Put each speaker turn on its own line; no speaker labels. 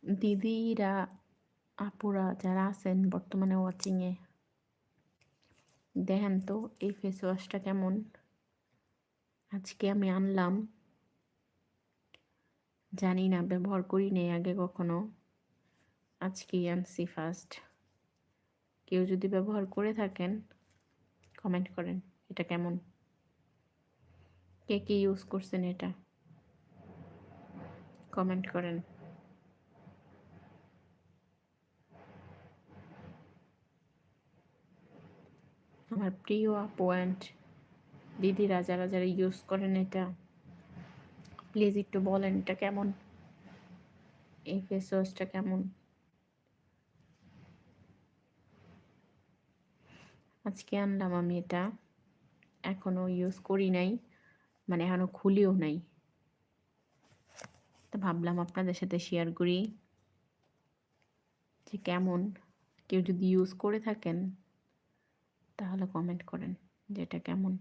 দিদিরা আপুরা যারা আছেন বর্তমানে ওয়াচিংয়ে, দেখেন তো এই ফেস ওয়াশটা কেমন। আজকে আমি আনলাম, জানি না, ব্যবহার করি নাই আগে কখনো, আজকেই আনছি ফার্স্ট। কেউ যদি ব্যবহার করে থাকেন কমেন্ট করেন এটা কেমন, কে কে ইউজ করছেন এটা কমেন্ট করেন। আমার প্রিয় আপু অ্যান্ড দিদিরা যারা যারা ইউজ করেন এটা, প্লিজ একটু বলেন এটা কেমন, এই ফেস ওয়াশটা কেমন। আজকে আনলাম আমি এটা, এখনো ইউজ করি নাই, মানে এখনো খুলিও নাই, তো ভাবলাম আপনাদের সাথে শেয়ার করি যে কেমন। কেউ যদি ইউজ করে থাকেন তাহলে কমেন্ট করেন যে এটা কেমন।